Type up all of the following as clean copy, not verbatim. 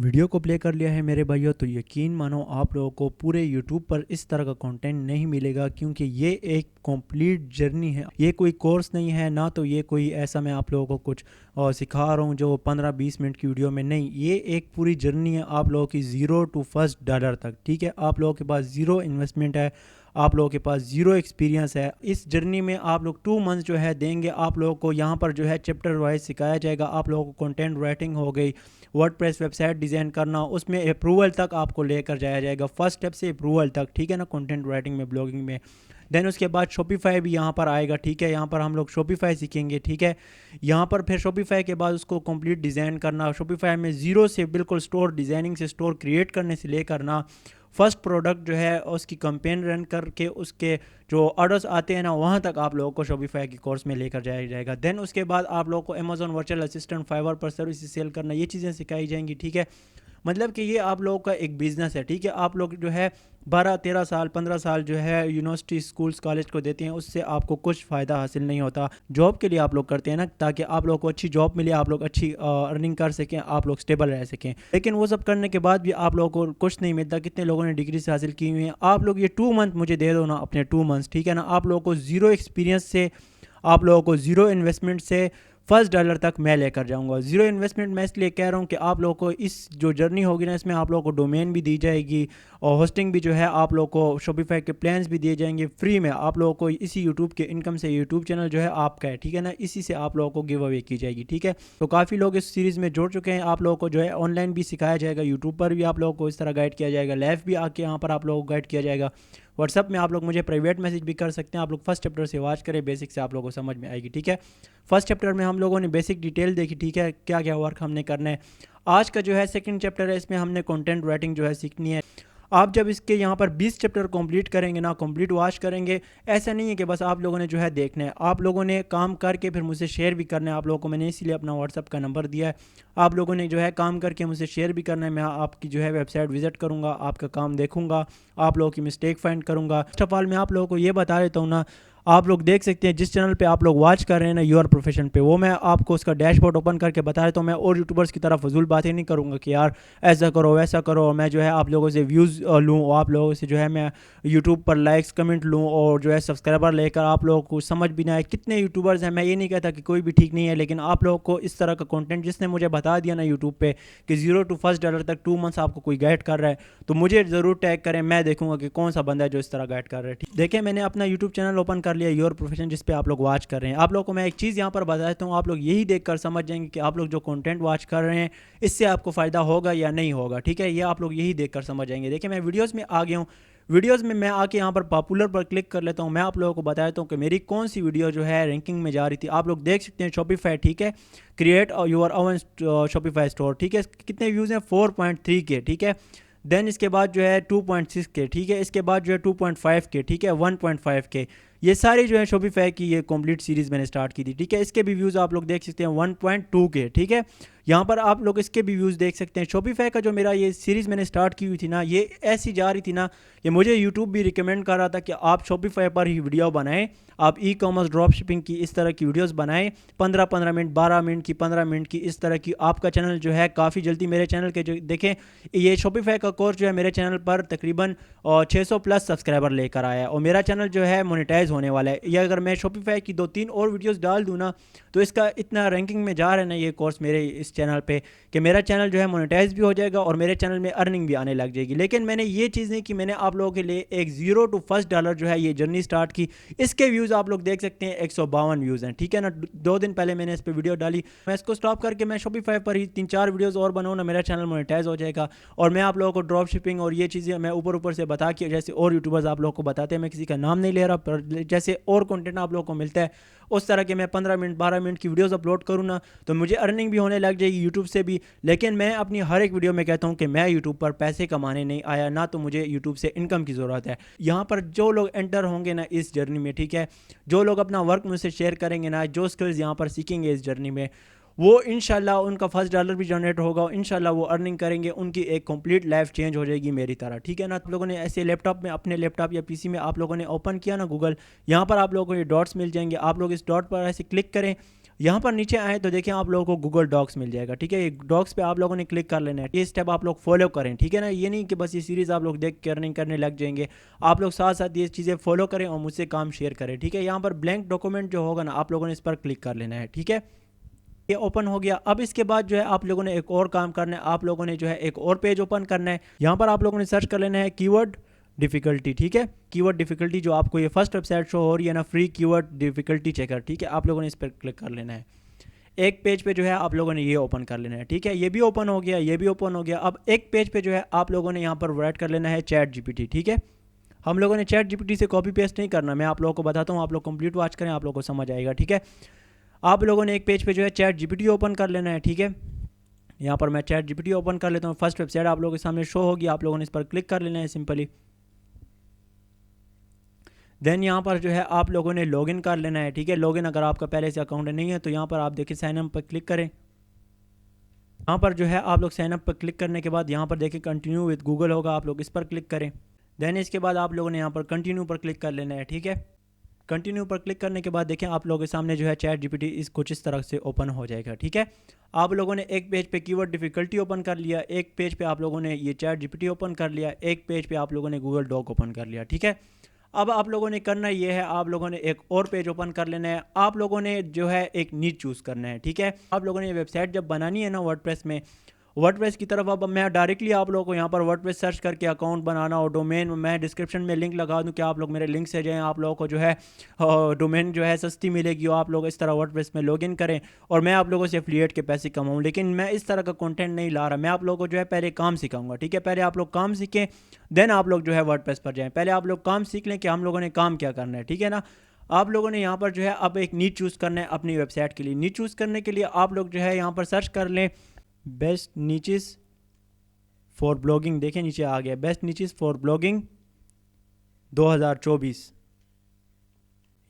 Video को play कर लिया है मेरे भाइयों, तो यकीन मानो आप लोगों को पूरे यूट्यूब पर इस तरह का कंटेंट नहीं मिलेगा, क्योंकि ये एक कंप्लीट जर्नी है। ये कोई कोर्स नहीं है ना, तो ये कोई ऐसा मैं आप लोगों को कुछ सिखा रहा हूँ जो 15-20 मिनट की वीडियो में नहीं। ये एक पूरी जर्नी है आप लोगों की ज़ीरो टू फर्स्ट डॉलर तक। ठीक है, आप लोगों के पास ज़ीरो इन्वेस्टमेंट है, आप लोगों के पास ज़ीरो एक्सपीरियंस है। इस जर्नी में आप लोग 2 मंथ्स जो है देंगे। आप लोगों को यहाँ पर जो है चैप्टर वाइज सिखाया जाएगा। आप लोगों को कंटेंट राइटिंग हो गई, वर्डप्रेस वेबसाइट डिज़ाइन करना, उसमें अप्रूवल तक आपको लेकर जाया जाएगा, फर्स्ट स्टेप से अप्रूवल तक। ठीक है ना, कंटेंट राइटिंग में, ब्लॉगिंग में। देन उसके बाद शॉपिफाई भी यहाँ पर आएगा। ठीक है, यहाँ पर हम लोग शॉपिफाई सीखेंगे। ठीक है, यहाँ पर फिर शॉपिफाई के बाद उसको कंप्लीट डिज़ाइन करना, शॉपिफाई में ज़ीरो से बिल्कुल स्टोर डिज़ाइनिंग से, स्टोर क्रिएट करने से लेकर ना फर्स्ट प्रोडक्ट जो है उसकी कंपेन रन करके उसके जो ऑर्डर्स आते हैं ना, वहाँ तक आप लोगों को शॉपिफाई के कोर्स में लेकर जाया जाएगा। देन उसके बाद आप लोगों को अमेजोन वर्चुअल असिस्टेंट, फाइवर पर सर्विस सेल करना, ये चीज़ें सिखाई जाएंगी। ठीक है, मतलब कि ये आप लोगों का एक बिजनेस है। ठीक है, आप लोग जो है 12-13 साल 15 साल जो है यूनिवर्सिटी, स्कूल्स, कॉलेज को देते हैं, उससे आपको कुछ फ़ायदा हासिल नहीं होता। जॉब के लिए आप लोग करते हैं ना, ताकि आप लोग को अच्छी जॉब मिले, आप लोग अच्छी अर्निंग कर सकें, आप लोग स्टेबल रह सकें। लेकिन वो सब करने के बाद भी आप लोगों को कुछ नहीं मिलता। कितने लोगों ने डिग्री से हासिल की हुई है। आप लोग ये 2 मंथ मुझे दे दो ना, अपने 2 मंथ्स। ठीक है ना, आप लोगों को ज़ीरो एक्सपीरियंस से, आप लोगों को ज़ीरो इन्वेस्टमेंट से फर्स्ट डॉलर तक मैं लेकर जाऊंगा। ज़ीरो इन्वेस्टमेंट मैं इसलिए कह रहा हूँ कि आप लोगों को इस जो जर्नी होगी ना, इसमें आप लोगों को डोमेन भी दी जाएगी और होस्टिंग भी जो है आप लोगों को शॉपिफाई के प्लान्स भी दिए जाएंगे फ्री में। आप लोगों को इसी यूट्यूब के इनकम से, यूट्यूब चैनल जो है आपका है, ठीक है ना, इसी से आप लोगों को गिव अवे की जाएगी। ठीक है, तो काफ़ी लोग इस सीरीज़ में जुड़ चुके हैं। आप लोगों को जो है ऑनलाइन भी सिखाया जाएगा, यूट्यूब पर भी आप लोगों को इस तरह गाइड किया जाएगा, लाइव भी आके यहाँ पर आप लोगों को गाइड किया जाएगा। व्हाट्सअप में आप लोग मुझे प्राइवेट मैसेज भी कर सकते हैं। आप लोग फर्स्ट चैप्टर से वॉच करें, बेसिक से आप लोगों को समझ में आएगी। ठीक है, फर्स्ट चैप्टर में हम लोगों ने बेसिक डिटेल देखी। ठीक है, क्या क्या वर्क हमने करना है। आज का जो है सेकंड चैप्टर है, इसमें हमने कंटेंट राइटिंग जो है सीखनी है। आप जब इसके यहाँ पर 20 चैप्टर कंप्लीट करेंगे ना, कंप्लीट वॉच करेंगे, ऐसा नहीं है कि बस आप लोगों ने जो है देखना है, आप लोगों ने काम करके फिर मुझसे शेयर भी करना है। आप लोगों को मैंने इसीलिए अपना व्हाट्सअप का नंबर दिया है। आप लोगों ने जो है काम करके मुझसे शेयर भी करना है। मैं आपकी जो है वेबसाइट विजिट करूँगा, आपका काम देखूँगा, आप लोगों की मिस्टेक फाइंड करूँगा। फर्स्ट ऑफ ऑल मैं आप लोगों को ये बता देता हूँ ना, आप लोग देख सकते हैं जिस चैनल पे आप लोग वॉच कर रहे हैं ना, योर प्रोफेशन पे, वो मैं आपको उसका डैशबोर्ड ओपन करके बता देता हूँ। मैं और यूट्यूबर्स की तरह फजूल बातें नहीं करूँगा कि यार ऐसा करो वैसा करो, और मैं जो है आप लोगों से व्यूज़ लूँ, और आप लोगों से जो है मैं यूट्यूब पर लाइक्स कमेंट लूँ, और जो है सब्सक्राइबर लेकर आप लोगों को समझ भी ना आए। कितने यूट्यूबर्स हैं, मैं ये नहीं कहता कि कोई भी ठीक नहीं है, लेकिन आप लोगों को इस तरह का कंटेंट जिसने मुझे बता दिया ना यूट्यूब पे कि ज़ीरो टू फर्स्ट डॉलर तक 2 मंथ्स आपको कोई गाइड कर रहा है, तो मुझे ज़रूर टैग करें। मैं देखूंगा कि कौन सा बंदा है जो इस तरह गाइड कर रहा है। ठीक, देखिए मैंने अपना यूट्यूब चैनल ओपन कर लिया, योर प्रोफेशन, जिस पे आप लोग वॉच कर रहे हैं। आप लोगों को मैं एक चीज़ यहाँ पर बता देता हूँ, आप लोग यही देखकर समझ जाएंगे कि आप लोग जो कंटेंट वॉच कर रहे हैं इससे आपको फ़ायदा होगा या नहीं होगा। ठीक है, ये आप लोग यही देखकर समझ जाएंगे। देखिए मैं वीडियोज़ में आ गया हूँ। वीडियोज़ में मैं आके यहाँ पर पॉपुलर पर क्लिक कर लेता हूँ। मैं आप लोगों को बता देता हूँ कि मेरी कौन सी वीडियो जो है रैंकिंग में जा रही थी। आप लोग देख सकते हैं शॉपिफाई। ठीक है, create your oven Shopify store. ठीक है, कितने व्यूज़ हैं, 4.3 के। ठीक है, देन इसके बाद जो है 2.6 के। ठीक है, इसके बाद जो है 2.5 के। ठीक है, 1.5 के। ये सारी जो है शॉपिफाई की ये कंप्लीट सीरीज़ मैंने स्टार्ट की थी। ठीक है, इसके भी व्यूज़ आप लोग देख सकते हैं 1.2 के। ठीक है, यहाँ पर आप लोग इसके भी व्यूज़ देख सकते हैं। शॉपिफाई का जो मेरा ये सीरीज़ मैंने स्टार्ट की हुई थी ना, ये ऐसी जा रही थी ना, ये मुझे यूट्यूब भी रिकमेंड कर रहा था कि आप शॉपिफाई पर ही वीडियो बनाएं, आप ई कॉमर्स ड्रॉप शिपिंग की इस तरह की वीडियोस बनाएं, 15-15 मिनट, 12 मिनट की, 15 मिनट की, इस तरह की। आपका चैनल जो है काफ़ी जल्दी मेरे चैनल के जो देखें, ये शॉपिफाई का कोर्स जो है मेरे चैनल पर तकरीबन 600 प्लस सब्सक्राइबर लेकर आया है, और मेरा चैनल जो है मोनेटाइज होने वाला है। ये अगर मैं शॉपिफाई की 2-3 और वीडियोज़ डाल दूँ ना, तो इसका इतना रैंकिंग में जा रहा है ना ये कोर्स मेरे इस चैनल पे, कि मेरा चैनल जो है मोनेटाइज भी हो जाएगा और मेरे चैनल में अर्निंग भी आने लग जाएगी। लेकिन मैंने ये चीज़ नहीं कि मैंने आप लोगों के लिए एक ज़ीरो टू फर्स्ट डॉलर जो है ये जर्नी स्टार्ट की। इसके व्यूज़ आप लोग देख सकते हैं 152 व्यूज़ हैं। ठीक है ना, 2 दिन पहले मैंने इस पर वीडियो डाली। मैं इसको स्टॉप करके मैं शॉपिफाई पर ही 3-4 वीडियोज़ और बनाऊँ ना, मेरा चैनल मोनेटाइज हो जाएगा। और मैं आप लोगों को ड्रॉप शिपिंग और ये चीज़ें मैं ऊपर ऊपर से बता के, जैसे और यूट्यूबर्स आप लोगों को बताते हैं, मैं किसी का नाम नहीं ले रहा, पर जैसे और कंटेंट आप लोगों को मिलता है उस तरह के मैं 15 मिनट 12 मिनट की वीडियोस अपलोड करूँ ना, तो मुझे अर्निंग भी होने लग जाएगी यूट्यूब से भी। लेकिन मैं अपनी हर एक वीडियो में कहता हूँ कि मैं यूट्यूब पर पैसे कमाने नहीं आया, ना तो मुझे यूट्यूब से इनकम की ज़रूरत है। यहाँ पर जो लोग एंटर होंगे ना इस जर्नी में, ठीक है, जो लोग अपना वर्क मुझसे शेयर करेंगे ना, जो स्किल्स यहाँ पर सीखेंगे इस जर्नी में, वो इंशाल्लाह उनका फर्स्ट डॉलर भी जनरेट होगा, इंशाल्लाह वो अर्निंग करेंगे, उनकी एक कंप्लीट लाइफ चेंज हो जाएगी मेरी तरह। ठीक है ना, आप लोगों ने ऐसे लैपटॉप में, अपने लैपटॉप या पीसी में आप लोगों ने ओपन किया ना गूगल, यहाँ पर आप लोगों को ये डॉट्स मिल जाएंगे। आप लोग इस डॉट पर ऐसे क्लिक करें, यहाँ पर नीचे आए तो देखिए आप लोगों को गूगल डॉक्स मिल जाएगा, ठीक है। डॉक्स पे आप लोगों ने क्लिक कर लेना है। ये स्टेप आप लोग फॉलो करें, ठीक है ना। ये नहीं कि बस ये सीरीज़ आप लोग देख के अर्निंग करने लग जाएंगे, आप लोग साथ साथ ये चीज़ें फॉलो करें और मुझसे काम शेयर करें, ठीक है। यहाँ पर ब्लैंक डॉक्यूमेंट जो होगा ना, आप लोगों ने इस पर क्लिक कर लेना है, ठीक है। ये ओपन हो गया। अब इसके बाद जो है आप लोगों ने एक और काम करना है, आप लोगों ने जो है एक और पेज ओपन करना है। यहाँ पर आप लोगों ने सर्च कर लेना है कीवर्ड डिफिकल्टी, ठीक है। कीवर्ड डिफिकल्टी जो आपको ये फर्स्ट वेबसाइट शो हो रही है ना, फ्री कीवर्ड डिफिकल्टी चेकर, ठीक है। आप लोगों ने इस पर क्लिक कर लेना है। एक पेज पे जो है आप लोगों ने ये ओपन कर लेना है, ठीक है। ये भी ओपन हो गया, ये भी ओपन हो गया। अब एक पेज पे जो है आप लोगों ने यहाँ पर राइट कर लेना है चैट जीपीटी, ठीक है। हम लोगों ने चैट जीपीटी से कॉपी पेस्ट नहीं करना, मैं आप लोगों को बताता हूँ, आप लोग कंप्लीट वॉच करें, आप लोगों को समझ आएगा, ठीक है। आप लोगों ने एक पेज पे जो है चैट जीपीटी ओपन कर लेना है, ठीक है। यहाँ पर मैं चैट जीपीटी ओपन कर लेता हूँ। फर्स्ट वेबसाइट आप लोगों के सामने शो होगी, आप लोगों ने इस पर क्लिक कर लेना है सिंपली। देन यहाँ पर जो है आप लोगों ने लॉगिन कर लेना है, ठीक है। लॉगिन अगर आपका पहले से अकाउंट नहीं है तो यहाँ पर आप देखिए साइन अप पर क्लिक करें। यहाँ पर जो है आप लोग साइन अप पर क्लिक करने के बाद यहाँ पर देखिए कंटिन्यू विद गूगल होगा, आप लोग इस पर क्लिक करें। देन इसके बाद आप लोगों ने यहाँ पर कंटिन्यू पर क्लिक कर लेना है, ठीक है। कंटिन्यू पर क्लिक करने के बाद देखें आप लोगों के सामने जो है चैट जीपीटी इस कुछ इस तरह से ओपन हो जाएगा, ठीक है। आप लोगों ने एक पेज पे कीवर्ड डिफिकल्टी ओपन कर लिया, एक पेज पे आप लोगों ने ये चैट जीपीटी ओपन कर लिया, एक पेज पे आप लोगों ने गूगल डॉक ओपन कर लिया, ठीक है। अब आप लोगों ने करना ये है, आप लोगों ने एक और पेज ओपन कर लेना है। आप लोगों ने जो है एक नीच चूज़ करना है, ठीक है। आप लोगों ने वेबसाइट जब बनानी है ना वर्डप्रेस में, वर्डप्रेस की तरफ अब मैं डायरेक्टली आप लोगों को यहाँ पर वर्डप्रेस सर्च करके अकाउंट बनाना और डोमेन मैं डिस्क्रिप्शन में लिंक लगा दूँ कि आप लोग मेरे लिंक से जाएँ, आप लोगों को जो है डोमेन जो है सस्ती मिलेगी और आप लोग इस तरह वर्डप्रेस में लॉगिन करें और मैं आप लोगों से एफिलिएट के पैसे कमाऊँ। लेकिन मैं इस तरह का कंटेंट नहीं ला रहा, मैं आप लोगों को जो है पहले काम सिखाऊंगा, ठीक है। पहले आप लोग काम सीखें, देन आप लोग जो है वर्डप्रेस पर जाएँ। पहले आप लोग काम सीख लें कि हम लोगों ने काम क्या करना है, ठीक है ना। आप लोगों ने यहाँ पर जो है अब एक नीच चूज़ करना है अपनी वेबसाइट के लिए। नीच चूज़ करने के लिए आप लोग जो है यहाँ पर सर्च कर लें बेस्ट नीचेस फॉर ब्लॉगिंग। देखें नीचे आ गया बेस्ट नीचेस फॉर ब्लॉगिंग 2024,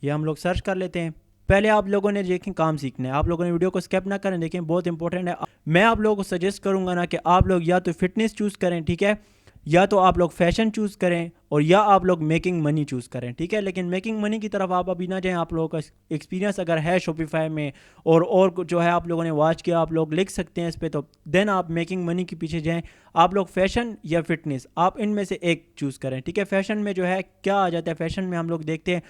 ये हम लोग सर्च कर लेते हैं। पहले आप लोगों ने देखें काम सीखना है, आप लोगों ने वीडियो को स्किप ना करें, देखें बहुत इंपॉर्टेंट है। मैं आप लोगों को सजेस्ट करूंगा ना कि आप लोग या तो फिटनेस चूज़ करें, ठीक है, या तो आप लोग फैशन चूज़ करें और या आप लोग मेकिंग मनी चूज़ करें, ठीक है। लेकिन मेकिंग मनी की तरफ आप अभी ना जाएं, आप लोगों का एक्सपीरियंस अगर है शॉपिफाई में और जो है आप लोगों ने वॉच किया, आप लोग लिख सकते हैं इस पर, तो देन आप मेकिंग मनी के पीछे जाएं। आप लोग फैशन या फिटनेस, आप इनमें से एक चूज़ करें, ठीक है। फैशन में जो है क्या आ जाता है, फैशन में हम लोग देखते हैं,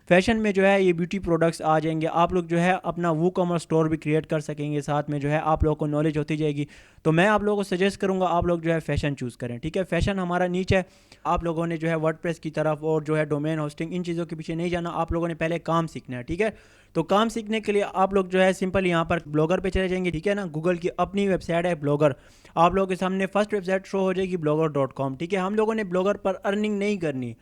फैशन में जो है ये ब्यूटी प्रोडक्ट्स आ जाएंगे। आप लोग जो है अपना वो कॉमर्स स्टोर भी क्रिएट कर सकेंगे, साथ में जो है आप लोगों को नॉलेज होती जाएगी। तो मैं आप लोगों को सजेस्ट करूंगा आप लोग जो है फैशन चूज़ करें, ठीक है। फैशन हमारा नीच है। आप लोगों ने जो है वर्डप्रेस की तरफ और जो है डोमेन होस्टिंग इन चीज़ों के पीछे नहीं जाना, आप लोगों ने पहले काम सीखना है, ठीक है। तो काम सीखने के लिए आप लोग जो है सिंपल यहाँ पर ब्लॉगर पे चले जाएंगे, ठीक है ना। गूगल की अपनी वेबसाइट है ब्लॉगर, आप लोगों के सामने फर्स्ट वेबसाइट शो हो जाएगी blogger.com, ठीक है। हम लोगों ने ब्लॉगर पर अर्निंग नहीं करनी,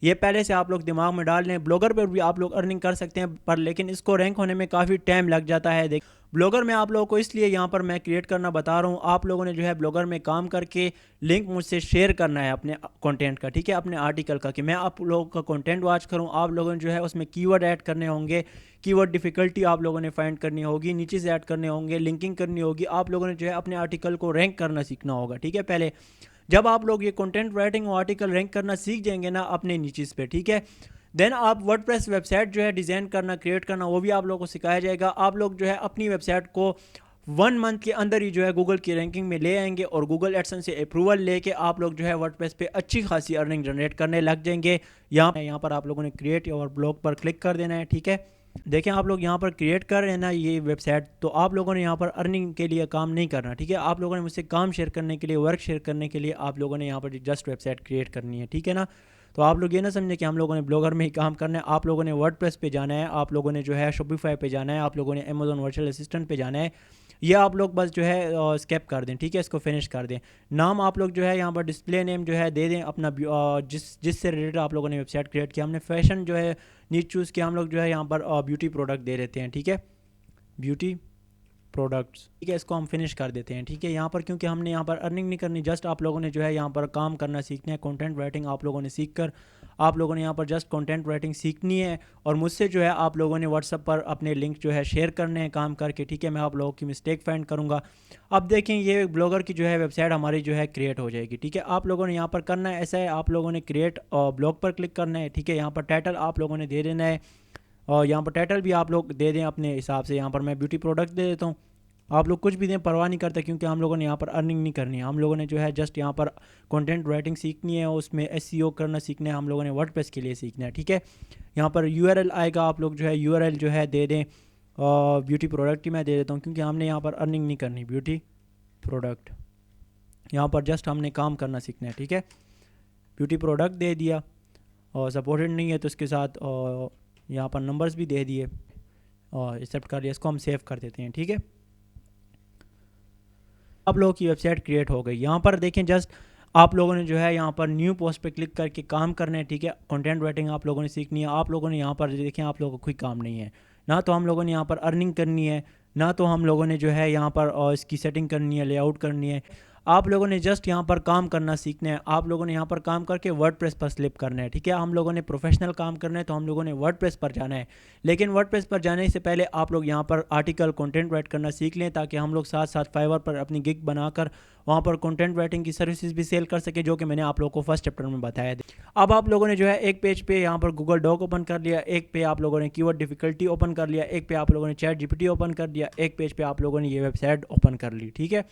ये पहले से आप लोग दिमाग में डाल लें। ब्लॉगर पर भी आप लोग अर्निंग कर सकते हैं, पर लेकिन इसको रैंक होने में काफ़ी टाइम लग जाता है। देख ब्लॉगर में आप लोगों को इसलिए यहाँ पर मैं क्रिएट करना बता रहा हूँ, आप लोगों ने जो है ब्लॉगर में काम करके लिंक मुझसे शेयर करना है अपने कंटेंट का, ठीक है, अपने आर्टिकल का, कि मैं आप लोगों का कंटेंट वॉच करूँ। आप लोगों ने जो है उसमें कीवर्ड ऐड करने होंगे, कीवर्ड डिफिकल्टी आप लोगों ने फाइंड करनी होगी, नीचे से ऐड करने होंगे, लिंकिंग करनी होगी। आप लोगों ने जो है अपने आर्टिकल को रैंक करना सीखना होगा, ठीक है। पहले जब आप लोग ये कंटेंट राइटिंग और आर्टिकल रैंक करना सीख जाएंगे ना अपने नीचेस पे, ठीक है, देन आप वर्डप्रेस वेबसाइट जो है डिज़ाइन करना, क्रिएट करना, वो भी आप लोगों को सिखाया जाएगा। आप लोग जो है अपनी वेबसाइट को 1 मंथ के अंदर ही जो है गूगल की रैंकिंग में ले आएंगे और गूगल एडसेंस से अप्रूवल लेके आप लोग जो है वर्डप्रेस पे अच्छी खासी अर्निंग जनरेट करने लग जाएंगे। यहाँ पर आप लोगों ने क्रिएट और ब्लॉग पर क्लिक कर देना है, ठीक है। देखें आप लोग यहाँ पर क्रिएट कर रहे हैं ना ये वेबसाइट, तो आप लोगों ने यहाँ पर अर्निंग के लिए काम नहीं करना, ठीक है। आप लोगों ने मुझसे काम शेयर करने के लिए, वर्क शेयर करने के लिए आप लोगों ने यहाँ पर जस्ट वेबसाइट क्रिएट करनी है, ठीक है ना। तो आप लोग ये ना समझें कि हम लोगों ने ब्लॉगर में ही काम करना है। आप लोगों ने वर्डप्रेस पे जाना है, आप लोगों ने जो है शॉपिफाई पे जाना है, आप लोगों ने अमेजोन वर्चुअल असिस्टेंट पे जाना है। ये आप लोग बस जो है स्केप कर दें, ठीक है, इसको फिनिश कर दें। नाम आप लोग जो है यहाँ पर डिस्प्ले नेम जो है दे दें अपना, जिससे रिलेटेड आप लोगों ने वेबसाइट क्रिएट किया। हमने फैशन जो है नीच चूज़ किया, हम लोग जो है यहाँ पर ब्यूटी प्रोडक्ट दे देते हैं, ठीक है, ब्यूटी प्रोडक्ट्स, ठीक है। इसको हम फिनिश कर देते हैं, ठीक है। यहाँ पर क्योंकि हमने यहाँ पर अर्निंग नहीं करनी, जस्ट आप लोगों ने जो है यहाँ पर काम करना सीखना है। कंटेंट राइटिंग आप लोगों ने सीख कर आप लोगों ने यहाँ पर जस्ट कंटेंट राइटिंग सीखनी है और मुझसे जो है आप लोगों ने व्हाट्सएप पर अपने लिंक जो है शेयर करने हैं काम करके, ठीक है। मैं आप लोगों की मिस्टेक फाइंड करूँगा। अब देखें ये ब्लॉगर की जो है वेबसाइट हमारी जो है क्रिएट हो जाएगी, ठीक है। आप लोगों ने यहाँ पर करना है ऐसा है, आप लोगों ने क्रिएट ब्लॉग पर क्लिक करना है, ठीक है। यहाँ पर टाइटल आप लोगों ने दे देना है और यहाँ पर टाइटल भी आप लोग दे दें अपने हिसाब से। यहाँ पर मैं ब्यूटी प्रोडक्ट दे देता हूँ। आप लोग कुछ भी दें, परवाह नहीं करते, क्योंकि हम लोगों ने यहाँ पर अर्निंग नहीं करनी है। हम लोगों ने जो है जस्ट यहाँ पर कंटेंट राइटिंग सीखनी है, उसमें एसईओ करना सीखना है, हम लोगों ने वर्डप्रेस के लिए सीखना है, ठीक है। यहाँ पर यूआरएल आएगा, आप लोग जो है यूआरएल जो है दे दें। ब्यूटी प्रोडक्ट ही मैं दे देता हूँ, क्योंकि हमने यहाँ पर अर्निंग नहीं करनी। ब्यूटी प्रोडक्ट, यहाँ पर जस्ट हमने काम करना सीखना है, ठीक है। ब्यूटी प्रोडक्ट दे दिया, और सपोर्टेड नहीं है तो इसके साथ यहाँ पर नंबर्स भी दे दिए और एक्सेप्ट कर लिया। इसको हम सेव कर देते हैं, ठीक है। आप लोगों की वेबसाइट क्रिएट हो गई। यहाँ पर देखें, जस्ट आप लोगों ने जो है यहाँ पर न्यू पोस्ट पे क्लिक करके काम करना है, ठीक है। कंटेंट राइटिंग आप लोगों ने सीखनी है। आप लोगों ने यहाँ पर देखें, आप लोगों को कोई काम नहीं है ना, तो हम लोगों ने यहाँ पर अर्निंग करनी है, ना तो हम लोगों ने जो है यहाँ पर इसकी सेटिंग करनी है, लेआउट करनी है। आप लोगों ने जस्ट यहाँ पर काम करना सीखना है। आप लोगों ने यहाँ पर काम करके वर्डप्रेस पर स्लिप करना है, ठीक है। हम लोगों ने प्रोफेशनल काम करना है, तो हम लोगों ने वर्डप्रेस पर जाना है। लेकिन वर्डप्रेस पर जाने से पहले आप लोग यहाँ पर आर्टिकल कंटेंट राइट करना सीख लें, ताकि हम लोग साथ साथ फाइवर पर अपनी गिग बनाकर वहाँ पर कंटेंट राइटिंग की सर्विसेज भी सेल कर सके, जो कि मैंने आप लोगों को फर्स्ट चैप्टर में बताया था। अब आप लोगों ने जो है एक पेज पे यहाँ पर गूगल डॉक ओपन कर लिया, एक पे आप लोगों ने कीवर्ड डिफिकल्टी ओपन कर लिया, एक पे आप लोगों ने चैट जीपीटी ओपन कर दिया, एक पेज पे आप लोगों ने ये वेबसाइट ओपन कर ली, ठीक है।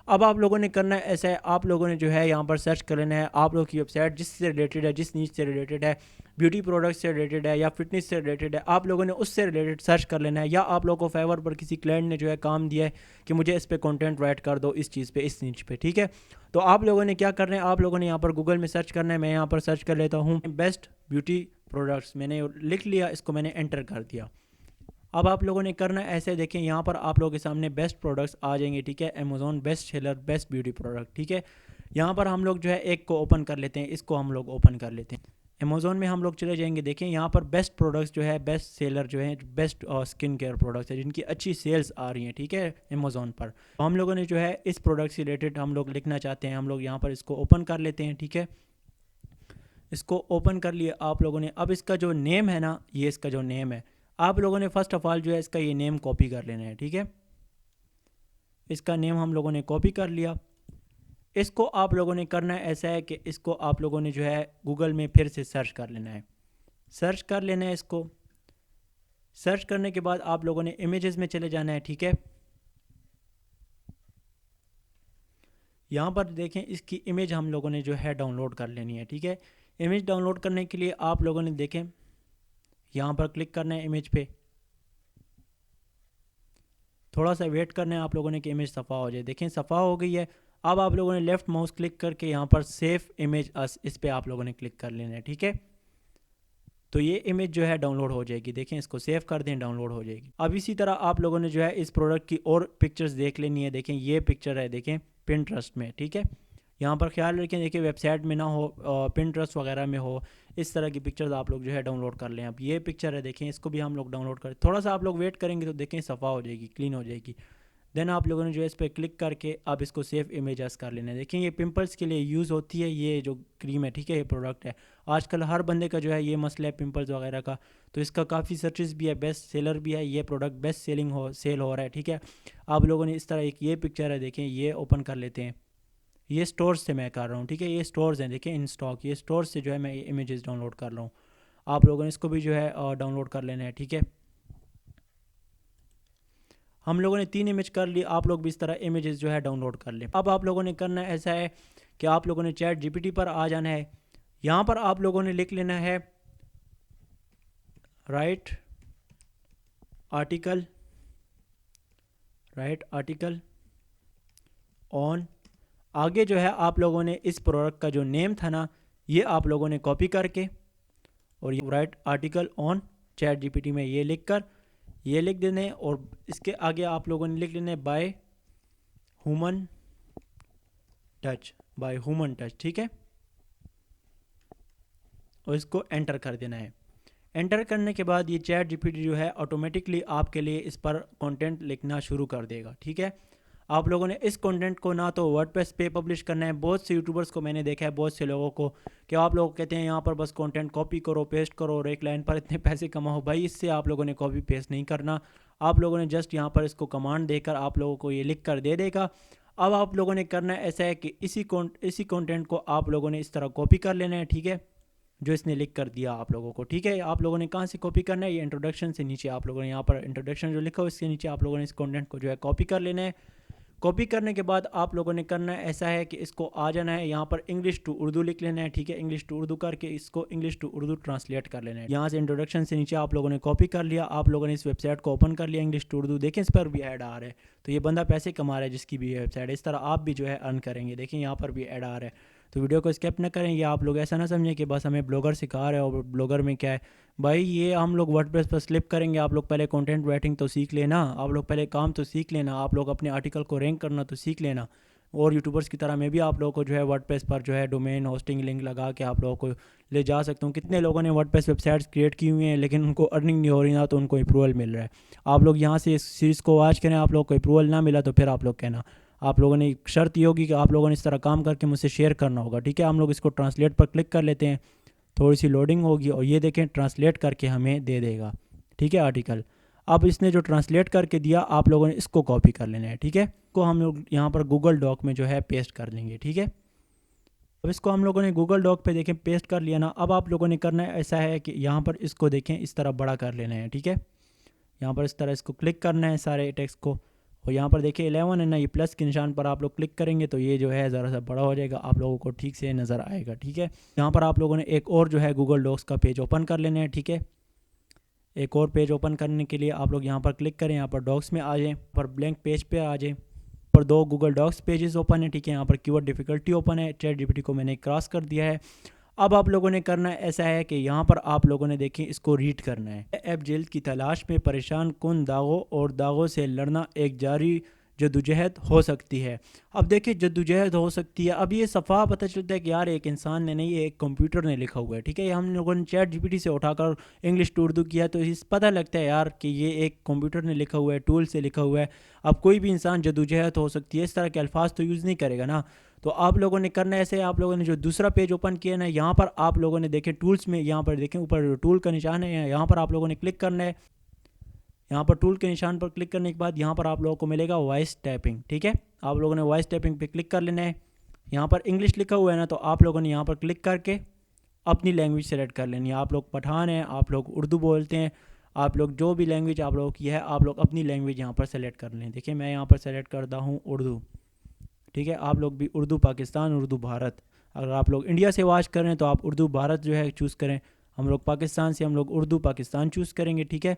अब आप लोगों ने करना है ऐसा है, आप लोगों ने जो है यहाँ पर सर्च कर लेना है आप लोग की वेबसाइट जिससे रिलेटेड है, जिस नीच से रिलेटेड है, ब्यूटी प्रोडक्ट से रिलेटेड है या फिटनेस से रिलेटेड है, आप लोगों ने उससे रिलेटेड सर्च कर लेना है। या आप लोगों को फाइवर पर किसी क्लाइंट ने जो है काम दिया है कि मुझे इस पर कंटेंट राइट कर दो, इस चीज़ पे, इस नीच पे, ठीक है। तो आप लोगों ने क्या करना है, आप लोगों ने यहाँ पर गूगल में सर्च करना है। मैं यहाँ पर सर्च कर लेता हूँ बेस्ट ब्यूटी प्रोडक्ट्स, मैंने लिख लिया, इसको मैंने एंटर कर दिया। अब आप लोगों ने करना है ऐसे, देखें यहाँ पर आप लोगों के सामने बेस्ट प्रोडक्ट्स आ जाएंगे, ठीक है। Amazon best seller best beauty product, ठीक है। यहाँ पर हम लोग जो है एक को ओपन कर लेते हैं, इसको हम लोग ओपन कर लेते हैं। अमेज़ॉन में हम लोग चले जाएंगे, देखें यहाँ पर बेस्ट प्रोडक्ट्स जो है, बेस्ट सेलर जो है, बेस्ट स्किन केयर प्रोडक्ट्स है जिनकी अच्छी सेल्स आ रही हैं, ठीक है, अमेज़ॉन पर। तो हम लोगों ने जो है इस प्रोडक्ट से रिलेटेड हम लोग लिखना चाहते हैं, हम लोग यहाँ पर इसको ओपन कर लेते हैं, ठीक है। इसको ओपन कर लिए आप लोगों ने। अब इसका जो नेम है ना, ये इसका जो नेम है, आप लोगों ने फर्स्ट ऑफ ऑल जो है इसका ये नेम कॉपी कर लेना है, ठीक है। इसका नेम हम लोगों ने कॉपी कर लिया। इसको आप लोगों ने करना है ऐसा है कि इसको आप लोगों ने जो है गूगल में फिर से सर्च कर लेना है, सर्च कर लेना है इसको। सर्च करने के बाद आप लोगों ने इमेजेस में चले जाना है, ठीक है। यहाँ पर देखें, इसकी इमेज हम लोगों ने जो है डाउनलोड कर लेनी है, ठीक है। इमेज डाउनलोड करने के लिए आप लोगों ने देखें यहाँ पर क्लिक करना है इमेज पे, थोड़ा सा वेट करना है आप लोगों ने कि इमेज सफ़ा हो जाए। देखें सफ़ा हो गई है। अब आप लोगों ने लेफ़्ट माउस क्लिक करके यहाँ पर सेव इमेज अस, इस पर आप लोगों ने क्लिक कर लेना है, ठीक है। तो ये इमेज जो है डाउनलोड हो जाएगी, देखें इसको सेव कर दें, डाउनलोड हो जाएगी। अब इसी तरह आप लोगों ने जो है इस प्रोडक्ट की और पिक्चर्स देख लेनी है। देखें ये पिक्चर है, देखें पिंटरेस्ट में, ठीक है। यहाँ पर ख्याल रखें, देखिए वेबसाइट में ना हो, पिंटरेस्ट वगैरह में हो, इस तरह की पिक्चर्स आप लोग जो है डाउनलोड कर लें। अब ये पिक्चर है, देखें इसको भी हम लोग डाउनलोड करें। थोड़ा सा आप लोग वेट करेंगे तो देखें सफ़ा हो जाएगी, क्लीन हो जाएगी। देन आप लोगों ने जो है इस पर क्लिक करके अब इसको सेव इमेजेस कर लेना है। देखिए ये पिंपल्स के लिए यूज़ होती है, ये जो क्रीम है, ठीक है, ये प्रोडक्ट है। आजकल हर बंदे का जो है ये मसला है पिंपल्स वगैरह का, तो इसका काफ़ी सर्चेस भी है, बेस्ट सेलर भी है, ये प्रोडक्ट बेस्ट सेल हो रहा है, ठीक है। आप लोगों ने इस तरह एक ये पिक्चर है, देखें ये ओपन कर लेते हैं। ये स्टोर्स से मैं कर रहा हूँ, ठीक है, ये स्टोर्स हैं, देखें इन स्टॉक, ये स्टोर्स से जो है मैं ये इमेजेस डाउनलोड कर रहा हूँ। आप लोगों ने इसको भी जो है डाउनलोड कर लेना है, ठीक है। हम लोगों ने 3 इमेज कर ली, आप लोग भी इस तरह इमेजेस जो है डाउनलोड कर लें। अब आप लोगों ने करना ऐसा है कि आप लोगों ने चैट जीपीटी पर आ जाना है। यहाँ पर आप लोगों ने लिख लेना है राइट आर्टिकल ऑन, आगे जो है आप लोगों ने इस प्रोडक्ट का जो नेम था ना, ये आप लोगों ने कॉपी करके और ये right article on chat GPT में ये लिख कर ये लिख देने, और इसके आगे आप लोगों ने लिख लेना है बाय ह्यूमन टच, ठीक है। और इसको एंटर कर देना है। एंटर करने के बाद ये चैट जीपीटी जो है ऑटोमेटिकली आपके लिए इस पर कंटेंट लिखना शुरू कर देगा, ठीक है। आप लोगों ने इस कंटेंट को ना तो वर्डप्रेस पे पब्लिश करना है। बहुत से यूट्यूबर्स को मैंने देखा है, बहुत से लोगों को, कि आप लोग कहते हैं यहाँ पर बस कंटेंट कॉपी करो, पेस्ट करो और एक लाइन पर इतने पैसे कमाओ। भाई इससे आप लोगों ने कॉपी पेस्ट नहीं करना, आप लोगों ने जस्ट यहाँ पर इसको कमांड देकर आप लोगों को ये लिख कर दे देगा। अब आप लोगों ने करना ऐसा है कि इसी कंटेंट को आप लोगों ने इस तरह कॉपी कर लेना है, ठीक है। जो इसने लिख कर दिया आप लोगों को। ठीक है, आप लोगों ने कहाँ से कॉपी करना है, ये इंट्रोडक्शन से नीचे आप लोगों ने यहाँ पर इंट्रोडक्शन जो लिखा हो इसके नीचे आप लोगों ने इस कंटेंट को जो है कॉपी कर लेना है। कॉपी करने के बाद आप लोगों ने करना है ऐसा है कि इसको आ जाना है यहाँ पर इंग्लिश टू उर्दू लिख लेना है। ठीक है, इंग्लिश टू उर्दू करके इसको इंग्लिश टू उर्दू ट्रांसलेट कर लेना है। यहाँ से इंट्रोडक्शन से नीचे आप लोगों ने कॉपी कर लिया, आप लोगों ने इस वेबसाइट को ओपन कर लिया इंग्लिश टू उर्दू। देखें इस पर भी ऐड आ रहा है, तो ये बंदा पैसे कमा रहा है जिसकी भी वेबसाइट है। इस तरह आप भी जो है अर्न करेंगे। देखें यहाँ पर भी ऐड आ रहा है, तो वीडियो को स्किप ना करें। ये आप लोग ऐसा ना समझें कि बस हमें ब्लॉगर सिखा रहे हो और ब्लॉगर में क्या है भाई, ये हम लोग वर्डप्रेस पर स्लिप करेंगे। आप लोग पहले कंटेंट राइटिंग तो सीख लेना, आप लोग पहले काम तो सीख लेना, आप लोग अपने आर्टिकल को रैंक करना तो सीख लेना। और यूट्यूबर्स की तरह मैं भी आप लोगों को जो है वर्डप्रेस पर जो है डोमेन होस्टिंग लिंक लगा के आप लोगों को ले जा सकता हूँ। कितने लोगों ने वर्डप्रेस वेबसाइट्स क्रिएट की हुई हैं लेकिन उनको अर्निंग नहीं हो रही ना, तो उनको अप्रूवल मिल रहा है। आप लोग यहाँ से इस सीरीज़ को वॉच करें, आप लोग को अप्रूवल ना मिला तो फिर आप लोग कहना। आप लोगों ने शर्त ये होगी कि आप लोगों ने इस तरह काम करके मुझसे शेयर करना होगा। ठीक है, हम लोग इसको ट्रांसलेट पर क्लिक कर लेते हैं, थोड़ी सी लोडिंग होगी और ये देखें ट्रांसलेट करके हमें दे देगा। ठीक है, आर्टिकल अब इसने जो ट्रांसलेट करके दिया आप लोगों ने इसको कॉपी कर लेना है। ठीक है, को हम लोग यहाँ पर गूगल डॉक में जो है पेस्ट कर लेंगे। ठीक है, अब इसको हम लोगों ने गूगल डॉक पे देखें पेस्ट कर लिया ना। अब आप लोगों ने करना है ऐसा है कि यहाँ पर इसको देखें इस तरह बड़ा कर लेना है। ठीक है, यहाँ पर इस तरह इसको क्लिक करना है सारे टेक्स्ट को, और यहाँ पर देखिए 11 है ना, ये प्लस के निशान पर आप लोग क्लिक करेंगे तो ये जो है ज़रा सा बड़ा हो जाएगा, आप लोगों को ठीक से नज़र आएगा। ठीक है, यहाँ पर आप लोगों ने एक और जो है गूगल डॉक्स का पेज ओपन कर लेना है। ठीक है, एक और पेज ओपन करने के लिए आप लोग यहाँ पर क्लिक करें, यहाँ पर डॉक्स में आ जाएँ, पर ब्लैंक पेज पे आ जाएँ, पर दो गूगल डॉक्स पेजेस ओपन है। ठीक है, यहाँ पर कीवर्ड डिफ़िकल्टी ओपन है, चैट जीपीटी को मैंने क्रॉस कर दिया है। अब आप लोगों ने करना है ऐसा है कि यहाँ पर आप लोगों ने देखें इसको रीड करना है। ऐप जल्द की तलाश में परेशान कुन दागों और दागों से लड़ना एक जारी जद्दोजहद हो सकती है। अब देखिए जद्दोजहद हो सकती है, अब ये सफ़ा पता चलता है कि यार एक इंसान ने नहीं, ये एक कंप्यूटर ने लिखा हुआ है। ठीक है, ये हम लोगों ने चैट जीपीटी से उठाकर इंग्लिश टू उर्दू किया तो इस पता लगता है यार कि ये एक कंप्यूटर ने लिखा हुआ है, टूल से लिखा हुआ है। अब कोई भी इंसान जद्दोजहद हो सकती है, इस तरह के अल्फाज तो यूज़ नहीं करेगा ना। तो आप लोगों ने करना ऐसे, आप लोगों ने जो दूसरा पेज ओपन किया ना, यहाँ पर आप लोगों ने देखें टूल्स में, यहाँ पर देखें ऊपर टूल का निशान है, यहाँ पर आप लोगों ने क्लिक करना है। यहाँ पर टूल के निशान पर क्लिक करने के बाद यहाँ पर आप लोगों को मिलेगा वॉइस टाइपिंग। ठीक है, आप लोगों ने वॉइस टाइपिंग पे क्लिक कर लेना है। यहाँ पर इंग्लिश लिखा हुआ है ना, तो आप लोगों ने यहाँ पर क्लिक करके अपनी लैंग्वेज सेलेक्ट कर लेनी है। आप लोग पठान हैं, आप लोग उर्दू बोलते हैं, आप लोग जो भी लैंग्वेज आप लोगों की है आप लोग अपनी लैंग्वेज यहाँ पर सेलेक्ट कर लें। देखिए मैं यहाँ पर सेलेक्ट करता हूँ उर्दू। ठीक है, आप लोग भी उर्दू पाकिस्तान, उर्दू भारत। अगर आप लोग इंडिया से वॉच करें तो आप उर्दू भारत जो है चूज़ करें, हम लोग पाकिस्तान से हम लोग उर्दू पाकिस्तान चूज़ करेंगे। ठीक है,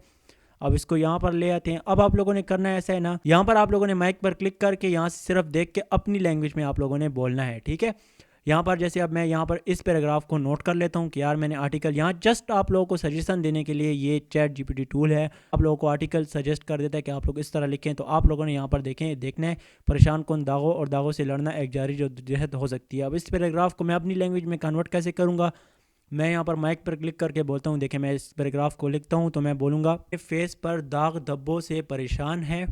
अब इसको यहाँ पर ले आते हैं। अब आप लोगों ने करना है ऐसा है ना, यहाँ पर आप लोगों ने माइक पर क्लिक करके यहाँ से सिर्फ देख के अपनी लैंग्वेज में आप लोगों ने बोलना है। ठीक है, यहाँ पर जैसे अब मैं यहाँ पर इस पैराग्राफ को नोट कर लेता हूँ कि यार मैंने आर्टिकल, यहाँ जस्ट आप लोगों को सजेशन देने के लिए ये चैट जीपीटी टूल है, आप लोगों को आर्टिकल सजेस्ट कर देता है कि आप लोग इस तरह लिखें। तो आप लोगों ने यहाँ पर देखें, देखना है परेशान कौन दागों और दागों से लड़ना एक जारी जद्दोजहद हो सकती है। अब इस पैराग्राफ को मैं अपनी लैंग्वेज में कन्वर्ट कैसे करूँगा, मैं यहाँ पर माइक पर क्लिक करके बोलता हूँ। देखें मैं इस पैराग्राफ को लिखता हूँ तो मैं बोलूँगा फेस पर दाग धब्बों से परेशान है।